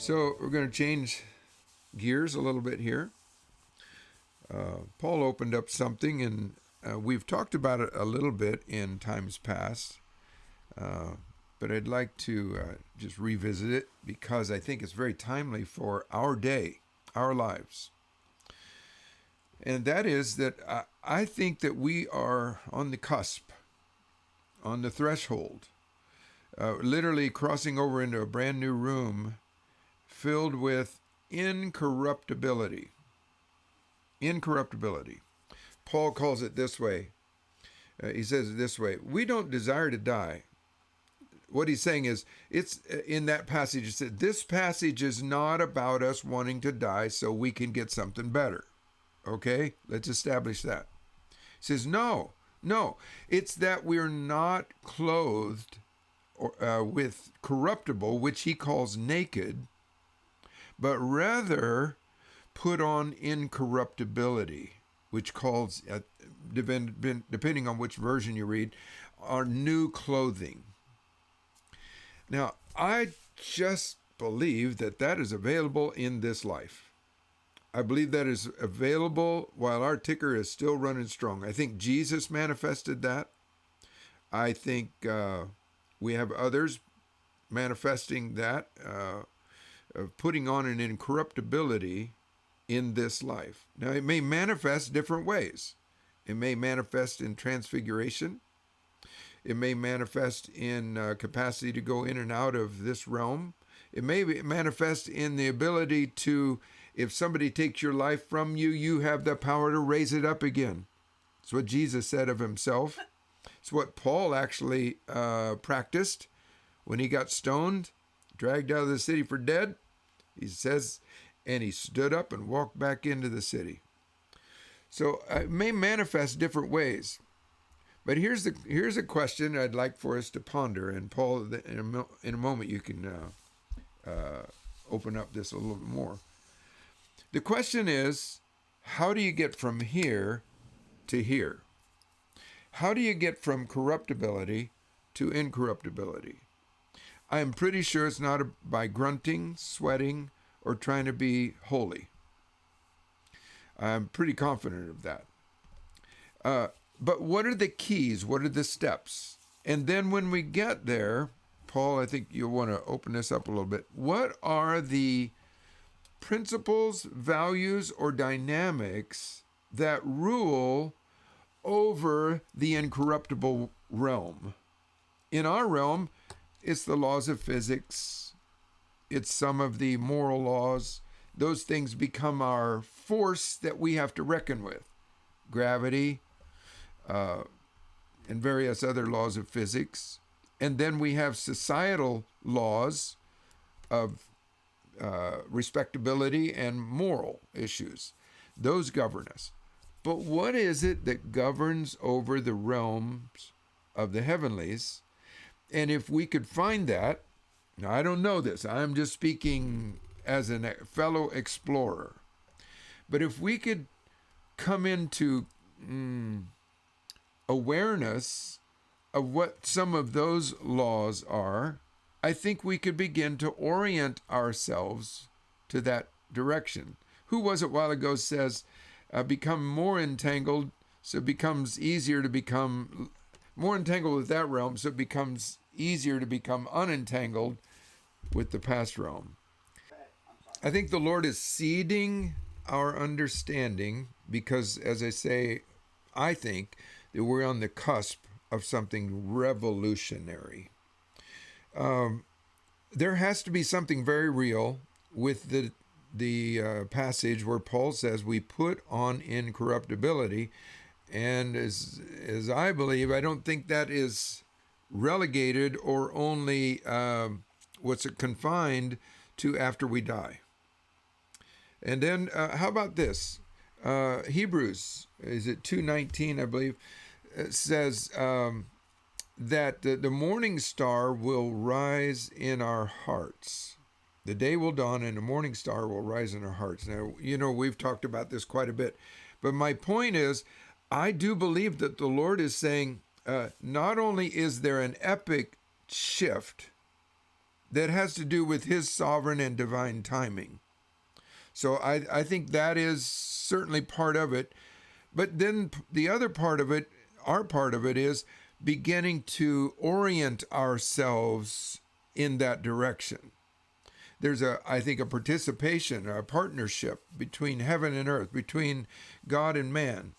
So we're going to change gears a little bit here. Paul opened up something, and we've talked about it a little bit in times past, but I'd like to just revisit it because I think it's very timely for our day, our lives. And that is that I think that we are on the cusp, on the threshold, literally crossing over into a brand new room filled with incorruptibility. Incorruptibility. Paul calls it this way. He says it this way: we don't desire to die. What he's saying is, it's in that passage, it said, this passage is not about us wanting to die so we can get something better. Okay? Let's establish that. He says, no. It's that we're not clothed with corruptible, which he calls naked, but rather put on incorruptibility, which calls, depending on which version you read, our new clothing. Now, I just believe that that is available in this life. I believe that is available while our ticker is still running strong. I think Jesus manifested that. I think we have others manifesting that, of putting on an incorruptibility in this life. Now, it may manifest different ways. It may manifest in transfiguration. It may manifest in capacity to go in and out of this realm. It may manifest in the ability to, if somebody takes your life from you, you have the power to raise it up again. It's what Jesus said of himself. It's what Paul actually practiced when he got stoned, dragged out of the city for dead. He says, and he stood up and walked back into the city. So it may manifest different ways. But here's a question I'd like for us to ponder. And Paul, in a moment, you can open up this a little bit more. The question is, how do you get from here to here? How do you get from corruptibility to incorruptibility? I am pretty sure it's not by grunting, sweating, or trying to be holy. I'm pretty confident of that. But what are the keys? What are the steps? And then when we get there, Paul, I think you'll want to open this up a little bit. What are the principles, values, or dynamics that rule over the incorruptible realm? In our realm, it's the laws of physics. It's some of the moral laws. Those things become our force that we have to reckon with. Gravity, and various other laws of physics. And then we have societal laws of respectability and moral issues. Those govern us. But what is it that governs over the realms of the heavenlies? And if we could find that, now I don't know this, I'm just speaking as a fellow explorer. But if we could come into awareness of what some of those laws are, I think we could begin to orient ourselves to that direction. Who was it a while ago says, become more entangled, so it becomes easier to become more entangled with that realm, so it becomes easier to become unentangled with the past realm. I think the Lord is seeding our understanding because, as I say, I think that we're on the cusp of something revolutionary. There has to be something very real with the passage where Paul says we put on incorruptibility, and as I believe, I don't think that is relegated or only confined to after we die. And then how about this? Hebrews, is it 2:19, I believe, says that the morning star will rise in our hearts. The day will dawn and the morning star will rise in our hearts. Now, we've talked about this quite a bit. But my point is, I do believe that the Lord is saying, not only is there an epic shift that has to do with his sovereign and divine timing. So I think that is certainly part of it. But then the other part of it, our part of it, is beginning to orient ourselves in that direction. There's I think, a participation, a partnership between heaven and earth, between God and man.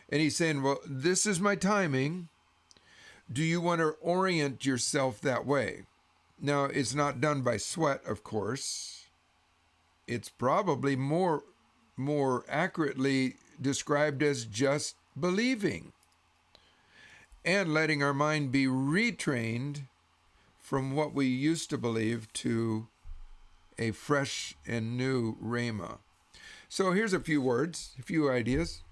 And he's saying, well, this is my timing. Do you want to orient yourself that way? Now, it's not done by sweat, of course. It's probably more accurately described as just believing and letting our mind be retrained from what we used to believe to a fresh and new rhema. So here's a few words, a few ideas.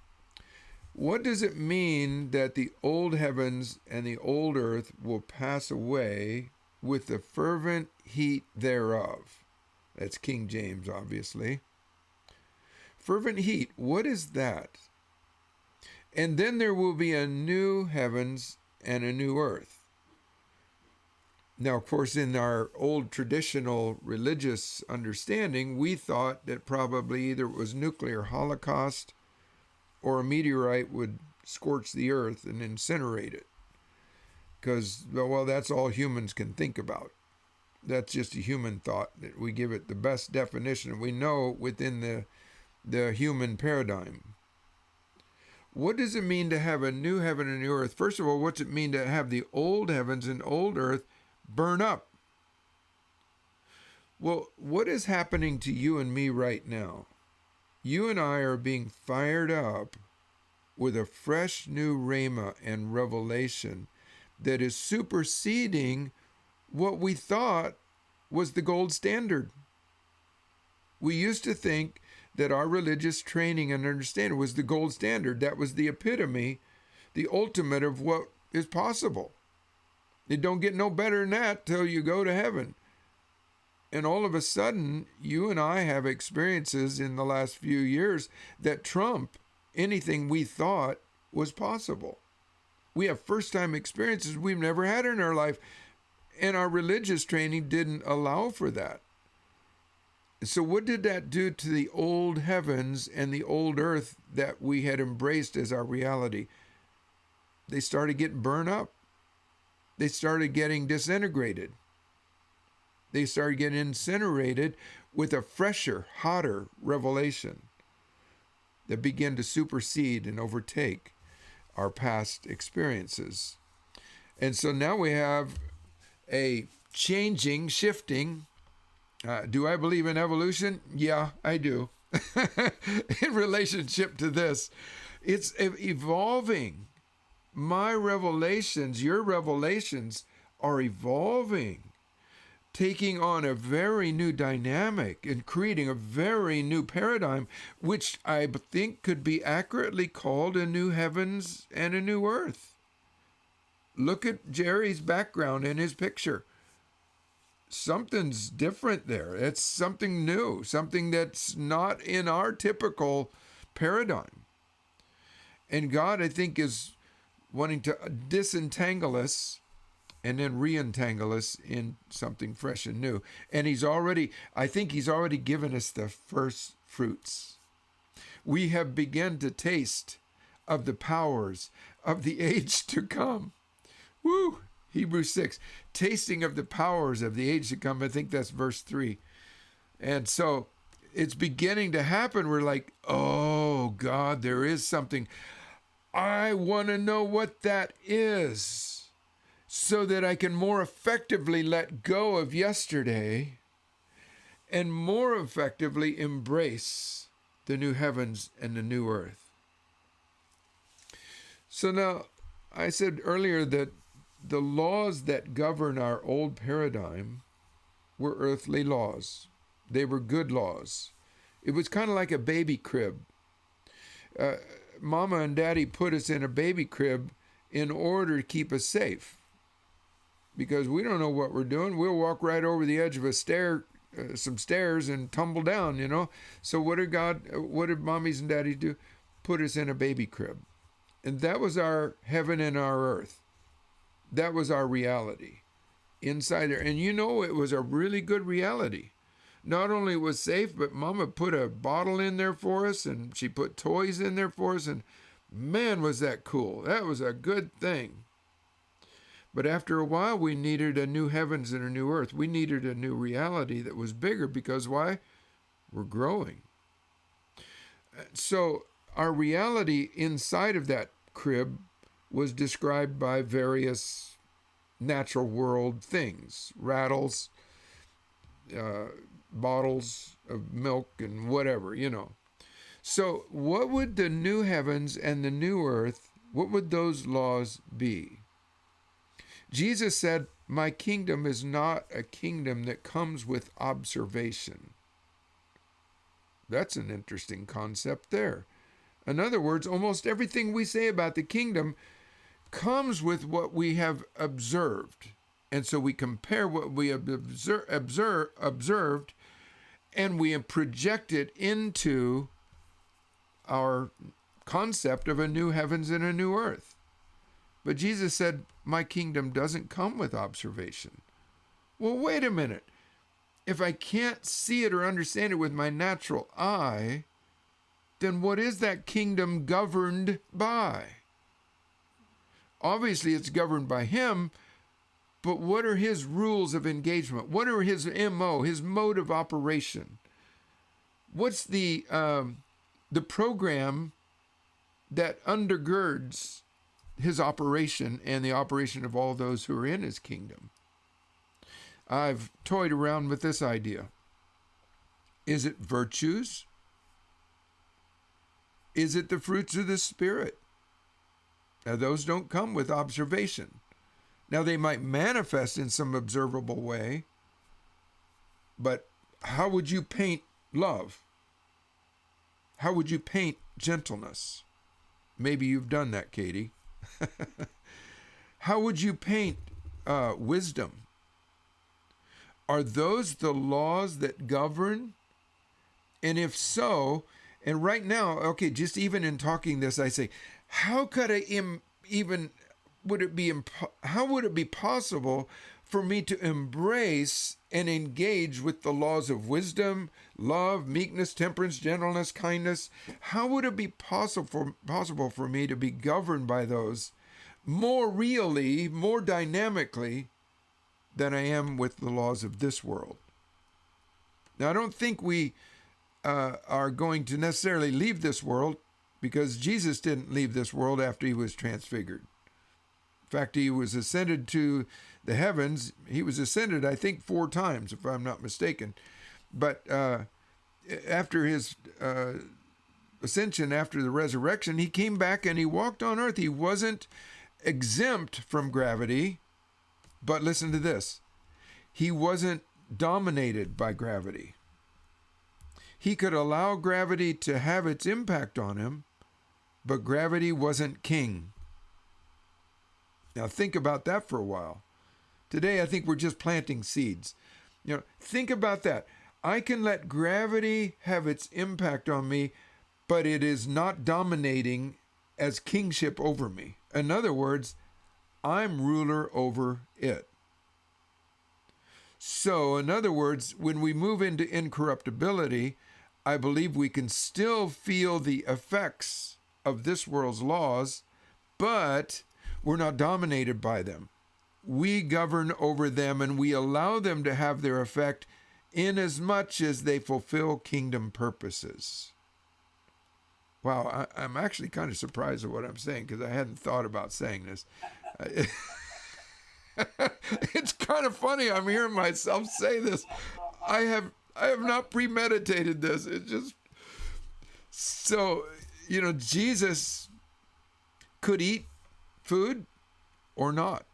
What does it mean that the old heavens and the old earth will pass away with the fervent heat thereof? That's King James, obviously. Fervent heat, what is that? And then there will be a new heavens and a new earth. Now, of course, in our old traditional religious understanding, we thought that probably either it was nuclear holocaust or a meteorite would scorch the earth and incinerate it. Because, well, that's all humans can think about. That's just a human thought. That we give it the best definition we know within the human paradigm. What does it mean to have a new heaven and new earth? First of all, what's it mean to have the old heavens and old earth burn up? Well, what is happening to you and me right now? You and I are being fired up with a fresh new rhema and revelation that is superseding what we thought was the gold standard. We used to think that our religious training and understanding was the gold standard. That was the epitome, the ultimate of what is possible. It don't get no better than that till you go to heaven. And all of a sudden, you and I have experiences in the last few years that trump anything we thought was possible. We have first-time experiences we've never had in our life, and our religious training didn't allow for that. So what did that do to the old heavens and the old earth that we had embraced as our reality? They started getting burned up. They started getting disintegrated. They started getting incinerated with a fresher, hotter revelation that began to supersede and overtake our past experiences. And so now we have a changing, shifting. Do I believe in evolution? Yeah, I do. In relationship to this, it's evolving. My revelations, your revelations are evolving, taking on a very new dynamic and creating a very new paradigm, which I think could be accurately called a new heavens and a new earth. Look at Jerry's background in his picture. Something's different there. It's something new, something that's not in our typical paradigm. And God, I think, is wanting to disentangle us and then re-entangle us in something fresh and new. And I think he's already given us the first fruits. We have begun to taste of the powers of the age to come. Woo! Hebrews 6, tasting of the powers of the age to come. I think that's verse 3. And so it's beginning to happen. We're like, oh, God, there is something. I want to know what that is so that I can more effectively let go of yesterday and more effectively embrace the new heavens and the new earth. So now, I said earlier that the laws that govern our old paradigm were earthly laws. They were good laws. It was kind of like a baby crib. Mama and Daddy put us in a baby crib in order to keep us safe. Because we don't know what we're doing. We'll walk right over the edge of a stair, some stairs, and tumble down, you know. So what did mommies and daddies do? Put us in a baby crib. And that was our heaven and our earth. That was our reality. inside there. And it was a really good reality. Not only was it safe, but Mama put a bottle in there for us, and she put toys in there for us, and man, was that cool. That was a good thing. But after a while, we needed a new heavens and a new earth. We needed a new reality that was bigger because why? We're growing. So our reality inside of that crib was described by various natural world things, rattles, bottles of milk and whatever, So what would the new heavens and the new earth, what would those laws be? Jesus said, my kingdom is not a kingdom that comes with observation. That's an interesting concept there. In other words, almost everything we say about the kingdom comes with what we have observed. And so we compare what we have observed and we project it into our concept of a new heavens and a new earth. But Jesus said, my kingdom doesn't come with observation. Well, wait a minute. If I can't see it or understand it with my natural eye, then what is that kingdom governed by? Obviously, it's governed by him, but what are his rules of engagement? What are his MO, his mode of operation? What's the program that undergirds his operation and the operation of all those who are in his kingdom? I've toyed around with this idea. Is it virtues? Is it the fruits of the Spirit? Now, those don't come with observation. Now, they might manifest in some observable way, but how would you paint love? How would you paint gentleness? Maybe you've done that, Katie. How would you paint wisdom? Are those the laws that govern? And if so, and right now, okay, just even in talking this, I say, how could I how would it be possible for me to embrace and engage with the laws of wisdom, love, meekness, temperance, gentleness, kindness? How would it be possible for me to be governed by those more really, more dynamically than I am with the laws of this world? Now, I don't think we are going to necessarily leave this world, because Jesus didn't leave this world after he was transfigured. In fact, he was ascended to the heavens. He was ascended, I think, 4 times, if I'm not mistaken. But after his ascension, after the resurrection, he came back and he walked on earth. He wasn't exempt from gravity, but listen to this. He wasn't dominated by gravity. He could allow gravity to have its impact on him, but gravity wasn't king. Now think about that for a while. Today, I think we're just planting seeds. Think about that. I can let gravity have its impact on me, but it is not dominating as kingship over me. In other words, I'm ruler over it. So, in other words, when we move into incorruptibility, I believe we can still feel the effects of this world's laws, but we're not dominated by them. We govern over them and we allow them to have their effect in as much as they fulfill kingdom purposes. Wow, I'm actually kind of surprised at what I'm saying, because I hadn't thought about saying this. It's kind of funny. I'm hearing myself say this. I have not premeditated this. It's just so, Jesus could eat food or not.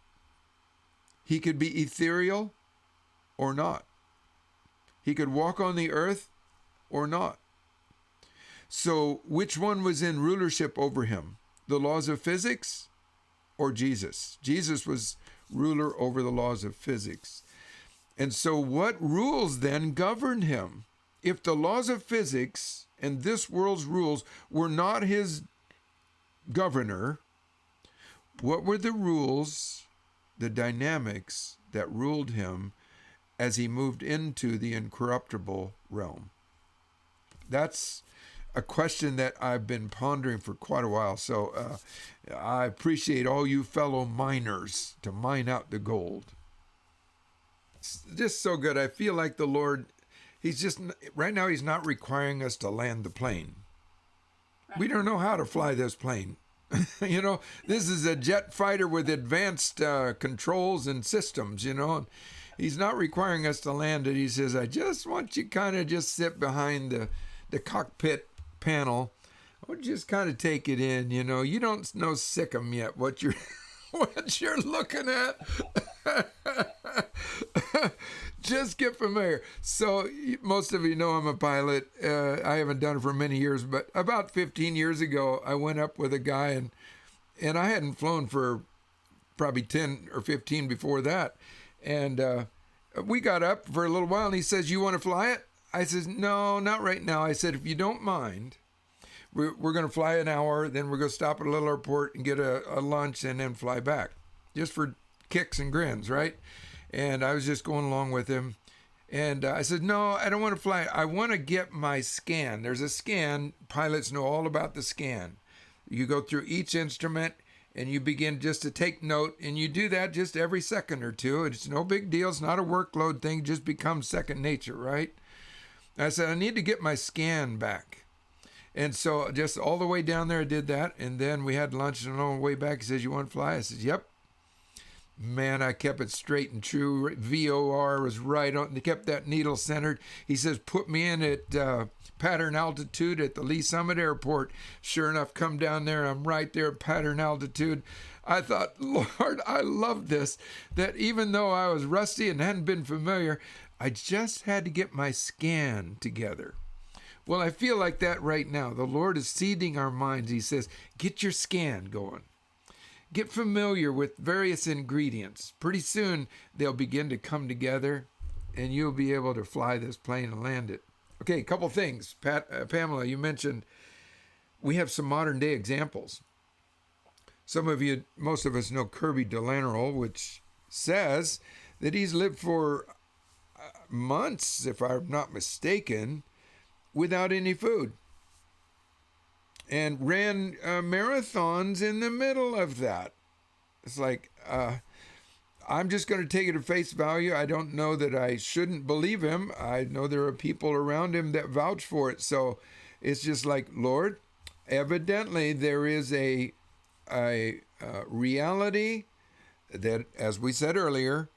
He could be ethereal or not. He could walk on the earth or not. So which one was in rulership over him? The laws of physics or Jesus? Jesus was ruler over the laws of physics. And so what rules then govern him? If the laws of physics and this world's rules were not his governor, what were the rules, the dynamics that ruled him as he moved into the incorruptible realm? That's a question that I've been pondering for quite a while. So I appreciate all you fellow miners to mine out the gold. It's just so good. I feel like the Lord, right now, he's not requiring us to land the plane. Right. We don't know how to fly this plane. This is a jet fighter with advanced controls and systems, He's not requiring us to land it. He says, I just want you kind of just sit behind the cockpit panel. Or just kind of take it in, You don't know sick'em yet what you're looking at. Just get familiar. So most of you know I'm a pilot. I haven't done it for many years, but about 15 years ago, I went up with a guy, and I hadn't flown for probably 10 or 15 before that. And we got up for a little while, and he says, you want to fly it? I says, no, not right now. I said, if you don't mind, we're going to fly an hour, then we're going to stop at a little airport and get a lunch and then fly back, just for kicks and grins, right? And I was just going along with him. And I said, no, I don't want to fly. I want to get my scan. There's a scan. Pilots know all about the scan. You go through each instrument and you begin just to take note. And you do that just every second or two. It's no big deal. It's not a workload thing. It just becomes second nature, right? I said, I need to get my scan back. And so just all the way down there, I did that. And then we had lunch, and on the way back, he says, you want to fly? I said, yep. Man, I kept it straight and true. VOR was right on. They kept that needle centered. He says, put me in at pattern altitude at the Lee Summit Airport. Sure enough, come down there. I'm right there at pattern altitude. I thought, Lord, I love this. That even though I was rusty and hadn't been familiar, I just had to get my scan together. Well, I feel like that right now. The Lord is seeding our minds. He says, get your scan going. Get familiar with various ingredients. Pretty soon, they'll begin to come together, and you'll be able to fly this plane and land it. Okay, a couple things. Pamela, you mentioned we have some modern-day examples. Most of us know Kirby Delanerol, which says that he's lived for months, if I'm not mistaken, without any food. And ran marathons in the middle of that. It's like, I'm just going to take it at face value. I don't know that I shouldn't believe him. I know there are people around him that vouch for it. So it's just like, Lord, evidently there is a reality that, as we said earlier,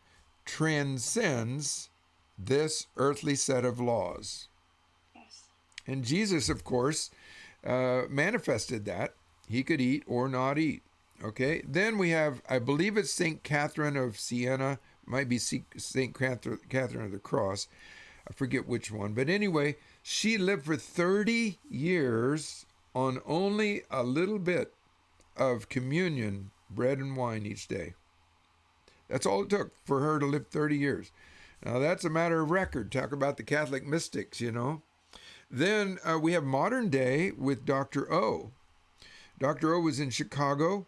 transcends this earthly set of laws. Yes. And Jesus, of course, manifested that. He could eat or not eat. Okay. Then we have, I believe it's St. Catherine of Siena, might be St. Catherine of the Cross. I forget which one. But anyway, she lived for 30 years on only a little bit of communion, bread and wine each day. That's all it took for her to live 30 years. Now, that's a matter of record. Talk about the Catholic mystics, Then we have modern day with Dr. O. Dr. O was in Chicago,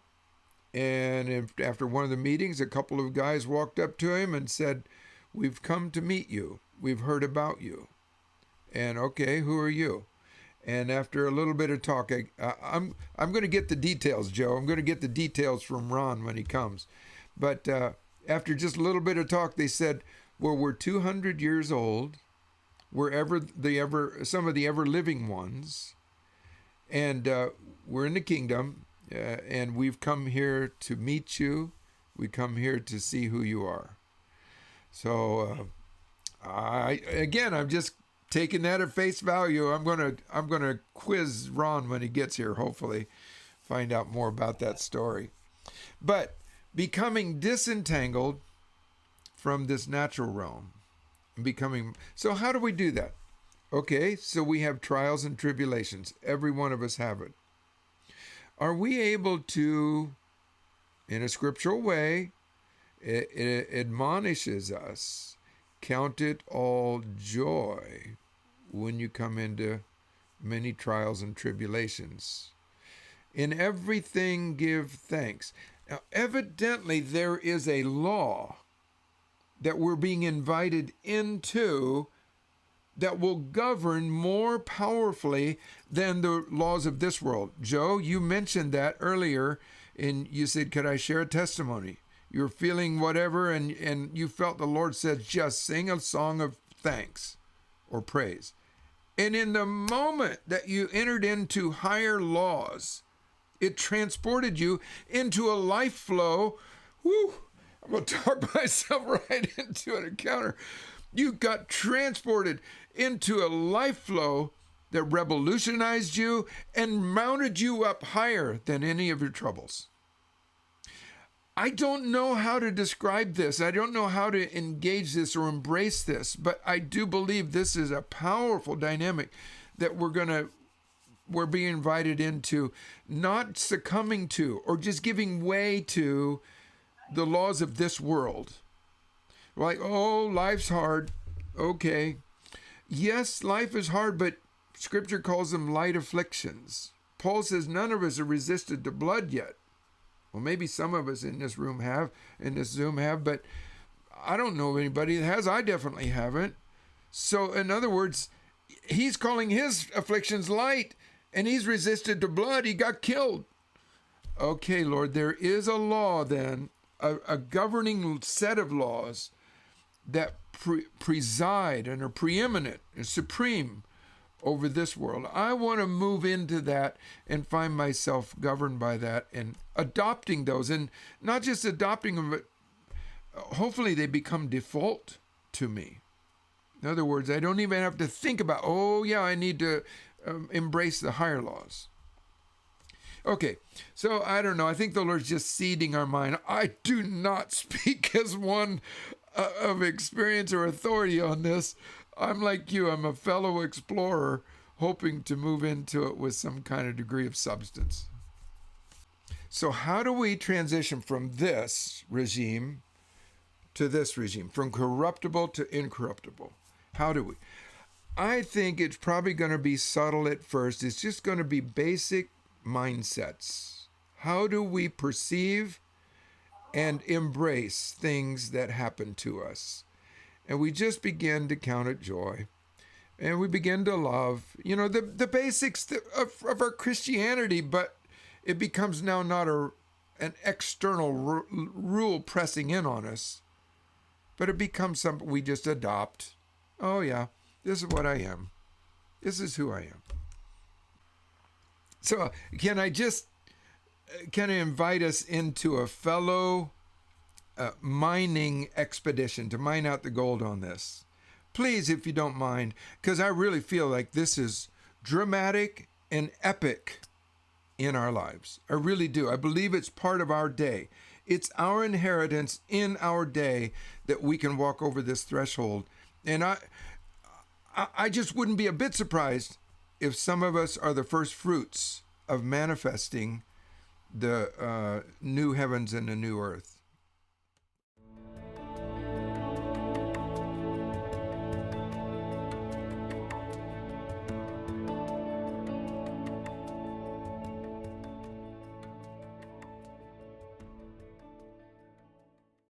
and after one of the meetings, a couple of guys walked up to him and said, we've come to meet you. We've heard about you. And okay, who are you? And after a little bit of talk, I'm going to get the details, Joe. I'm going to get the details from Ron when he comes. But after just a little bit of talk, they said, well, we're 200 years old. We're some of the ever living ones, and we're in the kingdom, and we've come here to meet you. We come here to see who you are. So, I'm just taking that at face value. I'm gonna quiz Ron when he gets here. Hopefully, find out more about that story. But becoming disentangled from this natural realm. So how do we do that? Okay, so we have trials and tribulations. Every one of us have it. Are we able to, in a scriptural way, it admonishes us, count it all joy when you come into many trials and tribulations. In everything give thanks. Now, evidently there is a law that we're being invited into that will govern more powerfully than the laws of this world. Joe, you mentioned that earlier, and you said, could I share a testimony? You're feeling whatever, and you felt the Lord said, just sing a song of thanks or praise. And in the moment that you entered into higher laws, it transported you into a life flow. Whew, I'm going to talk myself right into an encounter. You got transported into a life flow that revolutionized you and mounted you up higher than any of your troubles. I don't know how to describe this. I don't know how to engage this or embrace this, but I do believe this is a powerful dynamic that we're being invited into, not succumbing to or just giving way to the laws of this world. Like, oh, life's hard. Okay. Yes, life is hard, but Scripture calls them light afflictions. Paul says none of us have resisted the blood yet. Well, maybe some of us in this room have, in this Zoom have, but I don't know of anybody that has. I definitely haven't. So, in other words, he's calling his afflictions light, and he's resisted the blood. He got killed. Okay, Lord, there is a law then, a governing set of laws that preside and are preeminent and supreme over this world. I want to move into that and find myself governed by that and adopting those, and not just adopting them, but hopefully they become default to me. In other words, I don't even have to think about, oh yeah, I need to embrace the higher laws. Okay, so I don't know. I think the Lord's just seeding our mind. I do not speak as one of experience or authority on this. I'm like you. I'm a fellow explorer hoping to move into it with some kind of degree of substance. So how do we transition from this regime to this regime, from corruptible to incorruptible? How do we? I think it's probably going to be subtle at first. It's just going to be basic mindsets. How do we perceive and embrace things that happen to us? And we just begin to count it joy. And we begin to love, the basics of our Christianity, but it becomes now not an external rule pressing in on us, but it becomes something we just adopt. Oh yeah, this is what I am. This is who I am. So can I just kind of invite us into a fellow mining expedition to mine out the gold on this? Please, if you don't mind, because I really feel like this is dramatic and epic in our lives. I really do. I believe it's part of our day. It's our inheritance in our day that we can walk over this threshold. And I just wouldn't be a bit surprised if some of us are the first fruits of manifesting the new heavens and the new earth.